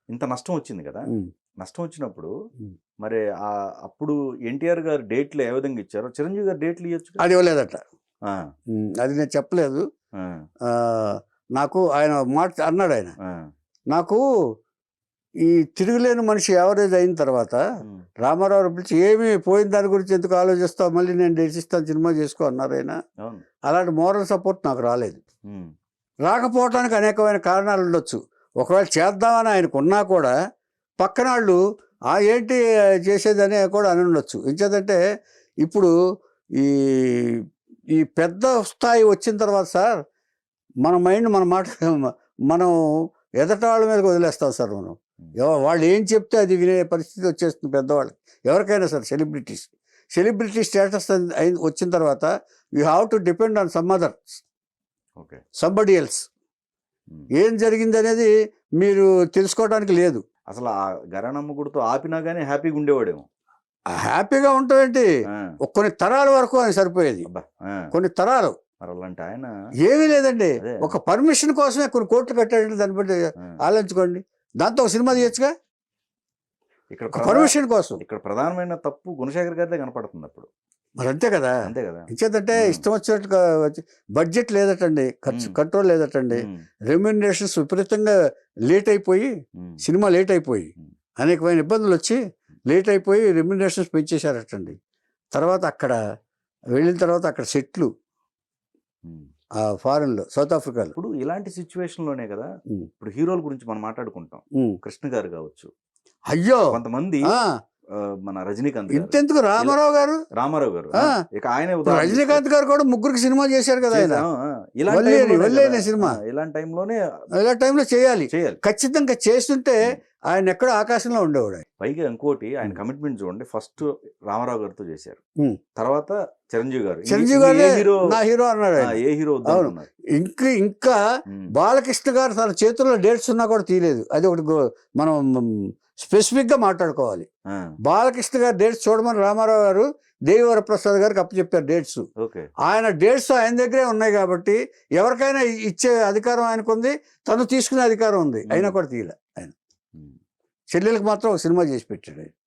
ఇంత నష్టం వచ్చింది కదా! ఉమ్, నష్టం వచ్చినప్పుడు ఉమ్. మరి అప్పుడు ఎన్టీఆర్ గారు డేట్లు ఏ విధంగా ఇచ్చారో చిరంజీవి గారు డేట్లు ఇవ్వచ్చు. అది ఇవ్వలేదట. ఆ, అది నేను చెప్పలేదు. ఆ, ఆ, నాకు ఆయన మాట అన్నాడు. ఆయన ఆ, నాకు ఈ తిరుగులేని మనిషి యావరేజ్ అయిన తర్వాత ఉమ్, రామారావు పిలిచి ఏమీ పోయిన దాని గురించి ఎందుకు ఆలోచిస్తావు, మళ్ళీ నేను డెసిస్తాను, సినిమా చేసుకో అన్నారు ఆయన. అవును. అలాంటి మోరల్ సపోర్ట్ నాకు రాలేదు. ఉమ్, రాకపోవడానికి అనేకమైన కారణాలు ఉండొచ్చు. ఒకవేళ చేద్దామని ఆయనకు ఉన్నా కూడా పక్కన వాళ్ళు ఏంటి చేసేదని కూడా అని ఉండొచ్చు. ఎంచేదంటే ఇప్పుడు ఈ ఈ పెద్ద స్థాయి వచ్చిన తర్వాత సార్ మన మైండ్ మన మాట మనం ఎదట వాళ్ళ మీదకి వదిలేస్తాం సార్. మనం వాళ్ళు ఏం చెప్తే అది వినే పరిస్థితి వచ్చేస్తుంది పెద్దవాళ్ళకి, ఎవరికైనా సరే. సెలబ్రిటీ స్టేటస్ వచ్చిన తర్వాత you have to depend on okay, somebody else. ఏం జరిగింది అనేది మీరు తెలుసుకోవడానికి లేదు. అసలు ఆ గరణమ్మ గుడితో ఆపినా కానీ హ్యాపీగా ఉండేవాడేమో. హ్యాపీగా ఉంటామేంటి, ఆ, కొన్ని తరాల వరకు అని సరిపోయేది. అబ్బా, ఆ, కొన్ని తరాలు మరి అలాంటి ఆయన ఏమీ లేదండి. అదే. ఒక పర్మిషన్ కోసమే కొన్ని కోట్లు కట్టాడంటే దాన్ని బట్టి ఆలోచించుకోండి. దాంతో ఒక సినిమా తీయచ్చుగా, ఇక్కడ పర్మిషన్ కోసం. ఇక్కడ ప్రధానమైన తప్పు గుణశేఖర్ గారిదే కనపడుతుంది అప్పుడు. మరి అంతే కదా. అంతే కదా. ఇంకేదంటే ఇష్టం వచ్చినట్టుగా బడ్జెట్ లేదటండి, ఖర్చు కంట్రోల్ లేదటండి. రెమ్యూనరేషన్స్ విపరీతంగా లేట్ అయిపోయి, సినిమా లేట్ అయిపోయి అనేకమైన ఇబ్బందులు వచ్చి లేట్ అయిపోయి రెమ్యూనరేషన్స్ పెంచేశారటండి. తర్వాత అక్కడ వెళ్ళిన తర్వాత అక్కడ సెట్లు ఆ ఫారెన్లో, సౌత్ ఆఫ్రికాలో. ఇప్పుడు ఇలాంటి సిచ్యువేషన్లోనే కదా ఇప్పుడు హీరోల గురించి మనం మాట్లాడుకుంటాం. కృష్ణ గారు కావచ్చు, అయ్యో కొంతమంది మన రజనీకాంత్, ఇంతెందుకు రామారావు గారు ఇక ఆయనే రజనీకాంత్ గారు కూడా ముగ్గురికి సినిమా చేశారు కదా ఆయన. సినిమా ఇలాంటి టైంలోనే ఇలాంటి టైంలో చేయాలి. ఖచ్చితంగా చేస్తుంటే ఆయన ఎక్కడో ఆకాశంలో ఉండేవాడు. పైగా ఇంకోటి ఆయన కమిట్మెంట్ చూడండి, ఫస్ట్ రామారావు గారితో చేశారు, తర్వాత చిరంజీవి గారు నా హీరో అన్నాడు. ఏ హీరో ఇంకా బాలకృష్ణ గారు తన చేతుల్లో డేట్స్ ఉన్నా కూడా తీయలేదు. అది ఒకటి మనం స్పెసిఫిక్ గా మాట్లాడుకోవాలి. బాలకృష్ణ గారు డేట్స్ చూడమని రామారావు గారు దేవివర ప్రసాద్ గారికి అప్పచెప్పారు డేట్స్. ఆయన డేట్స్ ఆయన దగ్గరే ఉన్నాయి కాబట్టి ఎవరికైనా ఇచ్చే అధికారం ఆయనకు ఉంది, తను తీసుకునే అధికారం ఉంది. అయినా కూడా తీయలే ఆయన. చెల్లెలకు మాత్రం ఒక సినిమా చేసి పెట్టాడు.